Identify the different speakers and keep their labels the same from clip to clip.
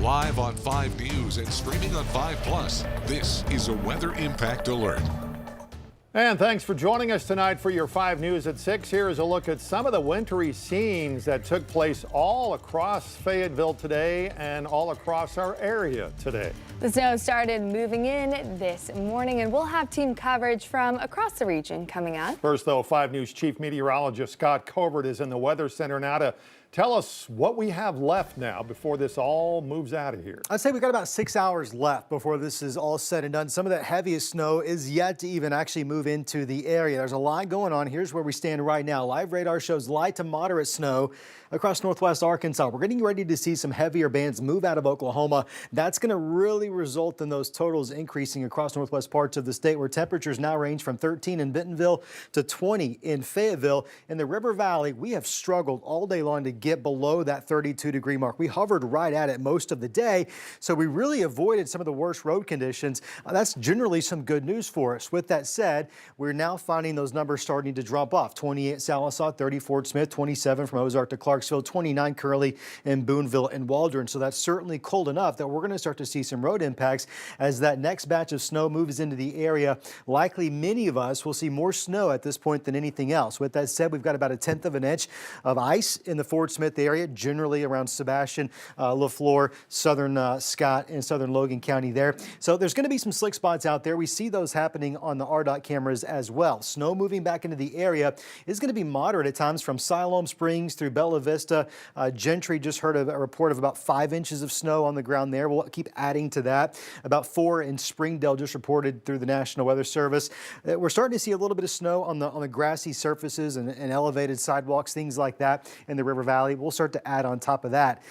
Speaker 1: Live on 5 News and streaming on 5 Plus, this is a Weather Impact Alert.
Speaker 2: And thanks for joining us tonight for your 5 News at 6. Here is a look at some of the wintry scenes that took place all across Fayetteville today and all across our area today.
Speaker 3: The snow started moving in this morning, and we'll have team coverage from across the region coming up.
Speaker 2: First, though, 5 News Chief Meteorologist Scott Covert is in the Weather Center now to tell us what we have left now before this all moves out of here.
Speaker 4: I'd say we've got about 6 hours left before this is all said and done. Some of that heaviest snow is yet to even actually move into the area. There's a lot going on. Here's where we stand right now. Live radar shows light to moderate snow across northwest Arkansas. We're getting ready to see some heavier bands move out of Oklahoma. That's going to really result in those totals increasing across northwest parts of the state, where temperatures now range from 13 in Bentonville to 20 in Fayetteville. In the River Valley, we have struggled all day long to get below that 32-degree mark. We hovered right at it most of the day, so we really avoided some of the worst road conditions. That's generally some good news for us. With that said, we're now finding those numbers starting to drop off. 28 Sallisaw, 30 Fort Smith, 27 from Ozark to Clarksville, 29 Curley in Boonville and Waldron. So that's certainly cold enough that we're going to start to see some road impacts as that next batch of snow moves into the area. Likely many of us will see more snow at this point than anything else. With that said, we've got about 1/10 of an inch of ice in the Fort Smith area, generally around Sebastian, LaFleur, southern Scott, and southern Logan County there. So there's going to be some slick spots out there. We see those happening on the RDOT cameras as well. Snow moving back into the area is going to be moderate at times from Siloam Springs through Bella Vista. Gentry just heard a report of about 5 inches of snow on the ground there. We'll keep adding to that. About 4 in Springdale just reported through the National Weather Service. We're starting to see a little bit of snow on the grassy surfaces and elevated sidewalks, things like that in the River Valley. We'll start to add on top of that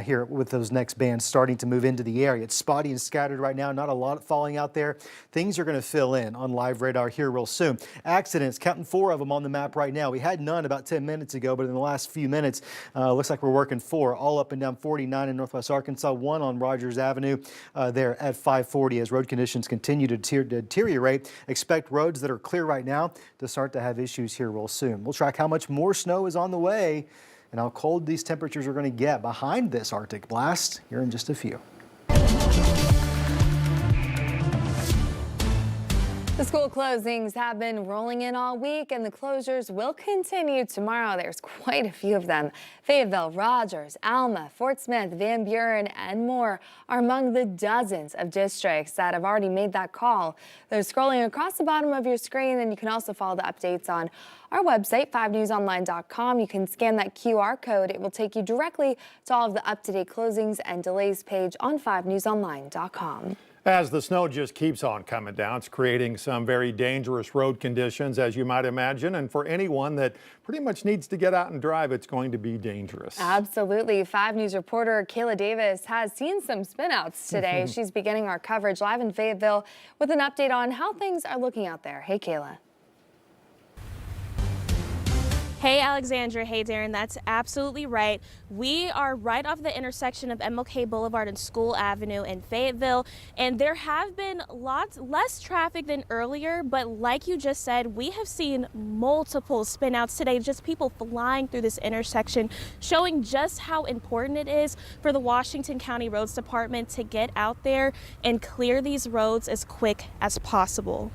Speaker 4: here with those next bands starting to move into the area. It's spotty and scattered right now, not a lot falling out there. Things are going to fill in on live radar here real soon. Accidents, counting 4 of them on the map right now. We had none about 10 minutes ago, but in the last few minutes, looks like we're working 4 all up and down 49 in northwest Arkansas, 1 on Rogers Avenue there at 540 as road conditions continue to deteriorate. Expect roads that are clear right now to start to have issues here real soon. We'll track how much more snow is on the way and how cold these temperatures are going to get behind this Arctic blast here in just a few.
Speaker 3: The school closings have been rolling in all week, and the closures will continue tomorrow. There's quite a few of them. Fayetteville, Rogers, Alma, Fort Smith, Van Buren, and more are among the dozens of districts that have already made that call. They're scrolling across the bottom of your screen, and you can also follow the updates on our website, 5newsonline.com. You can scan that QR code. It will take you directly to all of the up-to-date closings and delays page on 5newsonline.com.
Speaker 2: As the snow just keeps on coming down, it's creating some very dangerous road conditions, as you might imagine. And for anyone that pretty much needs to get out and drive, it's going to be dangerous.
Speaker 3: Absolutely. 5 News reporter Kayla Davis has seen some spinouts today. She's beginning our coverage live in Fayetteville with an update on how things are looking out there. Hey, Kayla.
Speaker 5: Hey, Alexandra. Hey, Darren. That's absolutely right. We are right off the intersection of MLK Boulevard and School Avenue in Fayetteville, and there have been lots less traffic than earlier, but like you just said, we have seen multiple spinouts today, just people flying through this intersection, showing just how important it is for the Washington County Roads Department to get out there and clear these roads as quick as possible.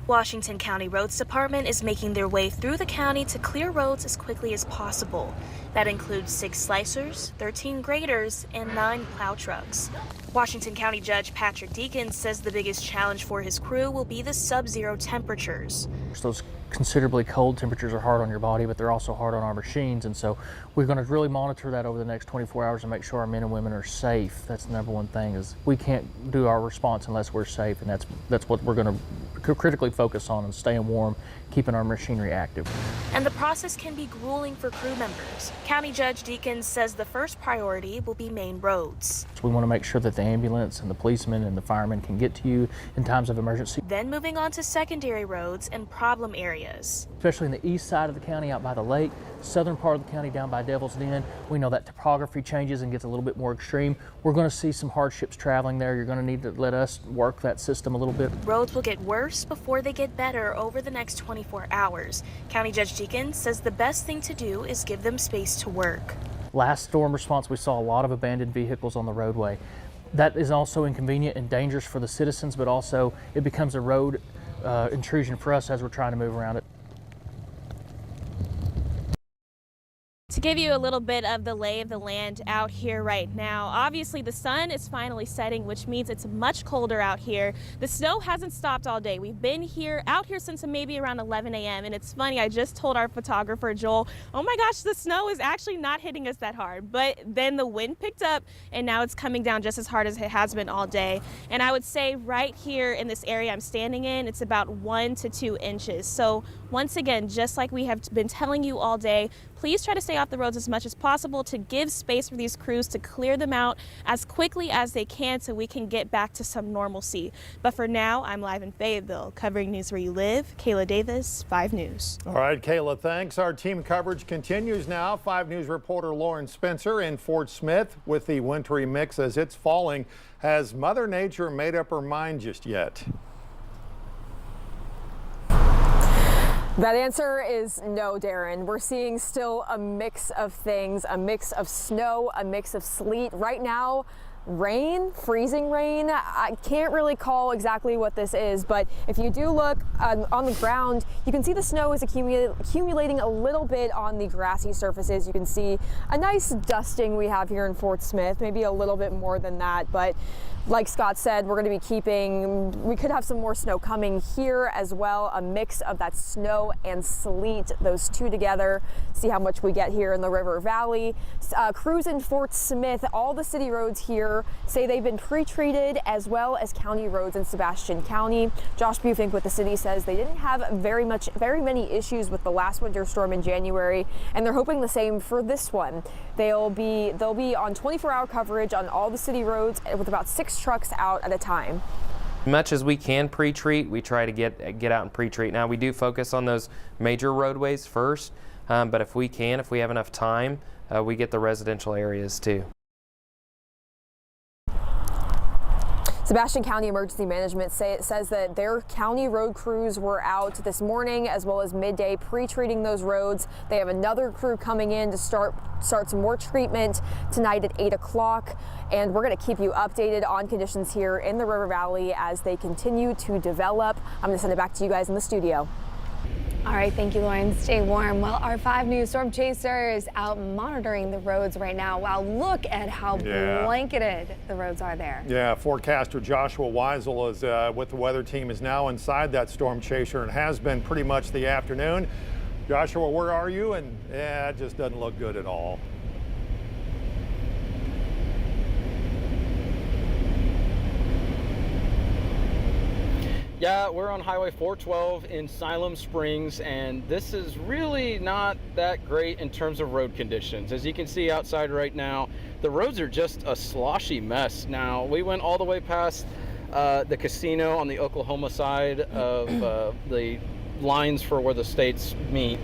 Speaker 5: Washington County Roads Department is making their way through the county to clear roads as quickly as possible. That includes 6 slicers, 13 graders, and 9 plow trucks. Washington County Judge Patrick Deakins says the biggest challenge for his crew will be the sub-zero temperatures.
Speaker 6: Those considerably cold temperatures are hard on your body, but they're also hard on our machines, and so we're going to really monitor that over the next 24 hours and make sure our men and women are safe. That's the number one thing, is we can't do our response unless we're safe, and that's what we're going to critically focus on, and staying warm, keeping our machinery active.
Speaker 5: And the process can be grueling for crew members. County Judge Deakins says the first priority will be main roads.
Speaker 6: So we want to make sure that the ambulance and the policemen and the firemen can get to you in times of emergency.
Speaker 5: Then moving on to secondary roads and problem areas.
Speaker 6: Especially in the east side of the county out by the lake, southern part of the county down by Devil's Den, we know that topography changes and gets a little bit more extreme. We're going to see some hardships traveling there. You're going to need to let us work that system a little bit.
Speaker 5: Roads will get worse before they get better over the next 24 hours. County Judge Deakins says the best thing to do is give them space to work.
Speaker 6: Last storm response, we saw a lot of abandoned vehicles on the roadway. That is also inconvenient and dangerous for the citizens, but also it becomes a road intrusion for us as we're trying to move around it.
Speaker 5: To give you a little bit of the lay of the land out here right now, obviously the sun is finally setting, which means it's much colder out here. The snow hasn't stopped all day. We've been out here since maybe around 11 a.m. And it's funny, I just told our photographer, Joel, oh my gosh, the snow is actually not hitting us that hard. But then the wind picked up and now it's coming down just as hard as it has been all day. And I would say right here in this area I'm standing in, it's about 1 to 2 inches. So once again, just like we have been telling you all day, please try to stay off the roads as much as possible to give space for these crews to clear them out as quickly as they can so we can get back to some normalcy. But for now, I'm live in Fayetteville, covering news where you live. Kayla Davis, 5 News.
Speaker 2: All right, Kayla, thanks. Our team coverage continues now. 5 News reporter Lauren Spencer in Fort Smith with the wintry mix as it's falling. Has Mother Nature made up her mind just yet?
Speaker 7: That answer is no, Darren. We're seeing still a mix of things, a mix of snow, a mix of sleet. Right now, rain, freezing rain. I can't really call exactly what this is, but if you do look on the ground, you can see the snow is accumulating a little bit on the grassy surfaces. You can see a nice dusting we have here in Fort Smith, maybe a little bit more than that, but like Scott said, we're going to be we could have some more snow coming here as well, a mix of that snow and sleet, those two together. See how much we get here in the River Valley. Crews in Fort Smith, all the city roads here say they've been pre-treated, as well as county roads in Sebastian County. Josh Bufink with the city says they didn't have very many issues with the last winter storm in January, and they're hoping the same for this one. They'll be on 24-hour coverage on all the city roads with about 6 trucks out at a time.
Speaker 8: Much as we can pre-treat, we try to get out and pre-treat. Now we do focus on those major roadways first, but if we have enough time, we get the residential areas too.
Speaker 7: Sebastian County Emergency Management says that their county road crews were out this morning as well as midday pre-treating those roads. They have another crew coming in to start some more treatment tonight at 8 o'clock. And we're going to keep you updated on conditions here in the River Valley as they continue to develop. I'm going to send it back to you guys in the studio.
Speaker 3: All right, thank you, Lauren. Stay warm. Well, our 5 News Storm Chaser is out monitoring the roads right now. Wow, look at how blanketed the roads are there. Yeah, forecaster Joshua Weisel is with the weather team is now inside that Storm Chaser and has been pretty much the afternoon. Joshua, where are you? And yeah, it just doesn't look good at all.
Speaker 9: Yeah, we're on Highway 412 in Siloam Springs, and this is really not that great in terms of road conditions. As you can see outside right now, the roads are just a sloshy mess. Now, we went all the way past the casino on the Oklahoma side of the lines for where the states meet,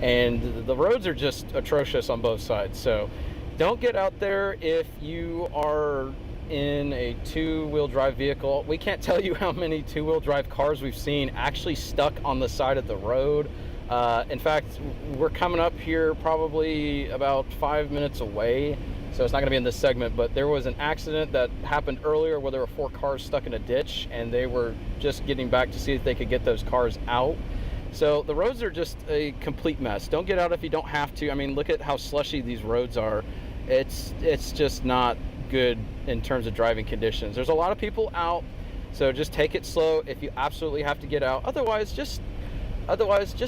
Speaker 9: and the roads are just atrocious on both sides. So don't get out there if you are in a 2-wheel drive vehicle. We can't tell you how many 2-wheel drive cars we've seen actually stuck on the side of the road. In fact, we're coming up here probably about 5 minutes away, so it's not going to be in this segment, but there was an accident that happened earlier where there were 4 cars stuck in a ditch, and they were just getting back to see if they could get those cars out. So the roads are just a complete mess. Don't get out if you don't have to. I mean, look at how slushy these roads are. It's just not good in terms of driving conditions. There's a lot of people out, so just take it slow if you absolutely have to get out. Otherwise just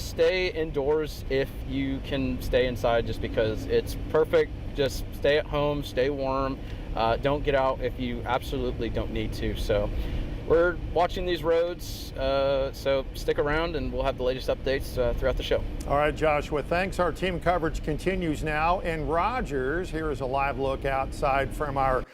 Speaker 9: stay indoors if you can stay inside, just because it's perfect. Just stay at home, stay warm. Don't get out if you absolutely don't need to. So we're watching these roads, so stick around and we'll have the latest updates throughout the show. All right, Joshua, thanks. Our team coverage continues now in Rogers. Here is a live look outside from our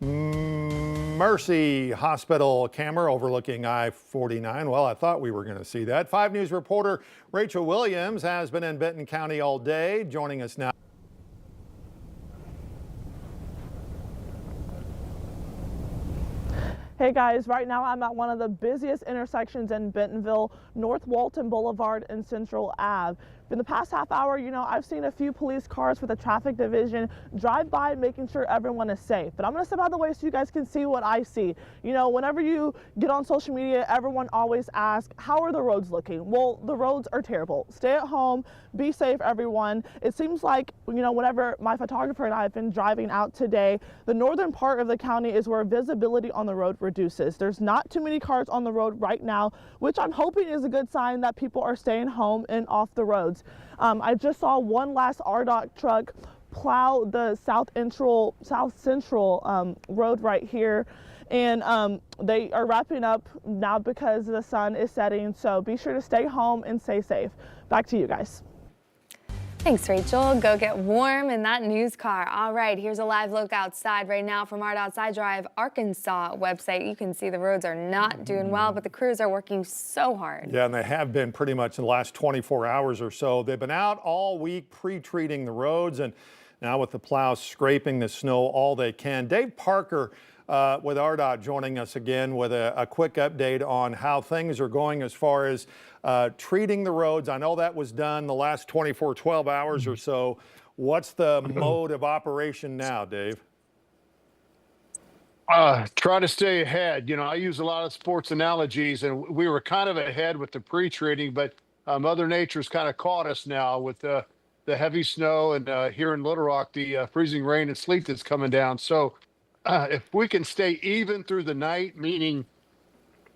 Speaker 9: Mercy Hospital camera overlooking I-49. Well, I thought we were going to see that. 5 News reporter Rachel Williams has been in Benton County all day, joining us now.
Speaker 10: Hey guys, right now I'm at one of the busiest intersections in Bentonville, North Walton Boulevard and Central Ave. In the past half hour, I've seen a few police cars for the traffic division drive by making sure everyone is safe. But I'm going to step out of the way so you guys can see what I see. Whenever you get on social media, everyone always asks, how are the roads looking? Well, the roads are terrible. Stay at home, be safe, everyone. It seems like, whenever my photographer and I have been driving out today, the northern part of the county is where visibility on the road reduces. There's not too many cars on the road right now, which I'm hoping is a good sign that people are staying home and off the roads. I just saw one last RDOT truck plow the south central road right here, and they are wrapping up now because the sun is setting. So be sure to stay home and stay safe. Back to you guys.
Speaker 3: Thanks, Rachel. Go get warm in that news car. All right, here's a live look outside right now from our Outside Drive Arkansas website. You can see the roads are not doing well, but the crews are working so hard.
Speaker 2: Yeah, and they have been pretty much in the last 24 hours or so. They've been out all week pre-treating the roads, and now with the plows scraping the snow all they can. Dave Parker with RDOT joining us again with a quick update on how things are going as far as treating the roads. I know that was done the last 12 hours or so. What's the mode of operation now, Dave?
Speaker 11: Try to stay ahead. I use a lot of sports analogies, and we were kind of ahead with the pre-treating, but Mother Nature's kind of caught us now with the heavy snow and here in Little Rock, the freezing rain and sleet that's coming down. So if we can stay even through the night, meaning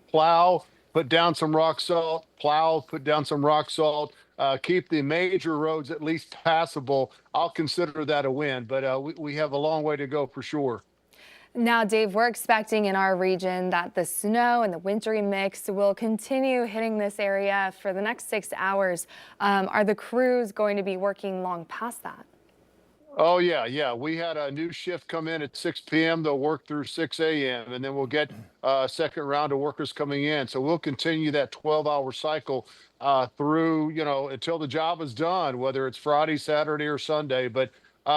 Speaker 11: plow, put down some rock salt, plow, put down some rock salt, keep the major roads at least passable, I'll consider that a win. But we have a long way to go for sure.
Speaker 3: Now, Dave, we're expecting in our region that the snow and the wintry mix will continue hitting this area for the next 6 hours. Are the crews going to be working long past that?
Speaker 11: Oh, yeah. We had a new shift come in at 6 p.m. They'll work through 6 a.m. and then we'll get a second round of workers coming in. So we'll continue that 12-hour cycle through, until the job is done, whether it's Friday, Saturday, or Sunday. But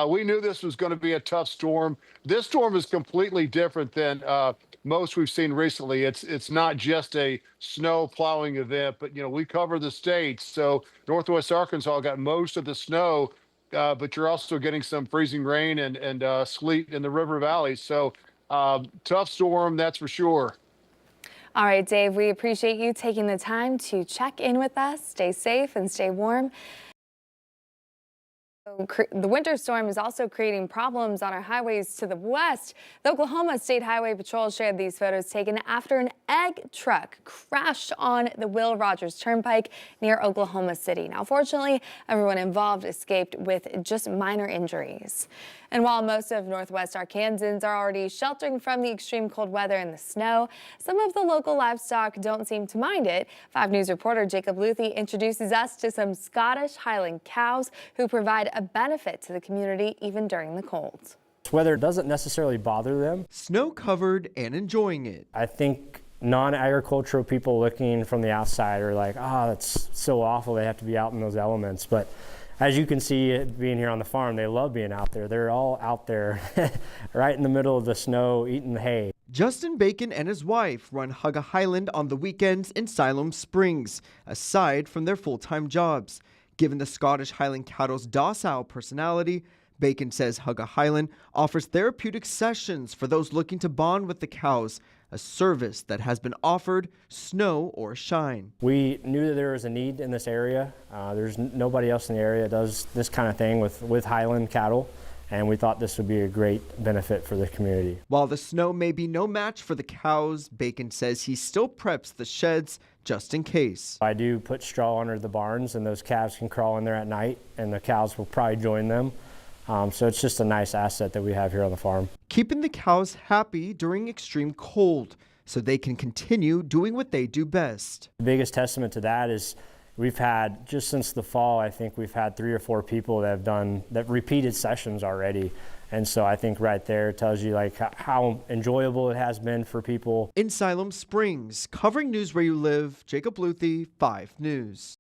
Speaker 11: we knew this was going to be a tough storm. This storm is completely different than most we've seen recently. It's not just a snow plowing event, but, we cover the state. So Northwest Arkansas got most of the snow. But you're also getting some freezing rain and sleet in the river valley. So tough storm, that's for sure.
Speaker 3: All right, Dave, we appreciate you taking the time to check in with us. Stay safe and stay warm. The winter storm is also creating problems on our highways to the west. The Oklahoma State Highway Patrol shared these photos taken after an egg truck crashed on the Will Rogers Turnpike near Oklahoma City. Now, fortunately, everyone involved escaped with just minor injuries. And while most of Northwest Arkansans are already sheltering from the extreme cold weather and the snow, some of the local livestock don't seem to mind it. 5 News reporter Jacob Luthi introduces us to some Scottish Highland cows who provide a benefit to the community even during the cold.
Speaker 12: Weather doesn't necessarily bother them.
Speaker 13: Snow covered and enjoying it.
Speaker 12: I think non-agricultural people looking from the outside are like, that's so awful they have to be out in those elements. But as you can see, being here on the farm, they love being out there. They're all out there right in the middle of the snow eating the hay.
Speaker 13: Justin Bacon and his wife run Hugga Highland on the weekends in Siloam Springs, aside from their full-time jobs. Given the Scottish Highland cattle's docile personality, Bacon says Hugga Highland offers therapeutic sessions for those looking to bond with the cows, a service that has been offered snow or shine.
Speaker 12: We knew that there was a need in this area. There's nobody else in the area that does this kind of thing with Highland cattle, and we thought this would be a great benefit for the community.
Speaker 13: While the snow may be no match for the cows, Bacon says he still preps the sheds just in case.
Speaker 12: I do put straw under the barns, and those calves can crawl in there at night, and the cows will probably join them. So it's just a nice asset that we have here on the farm.
Speaker 13: Keeping the cows happy during extreme cold so they can continue doing what they do best.
Speaker 12: The biggest testament to that is we've had, just since the fall, I think we've had 3 or 4 people that have done that repeated sessions already. And so I think right there tells you like how enjoyable it has been for people.
Speaker 13: In Siloam Springs, covering news where you live, Jacob Luthi, 5 News.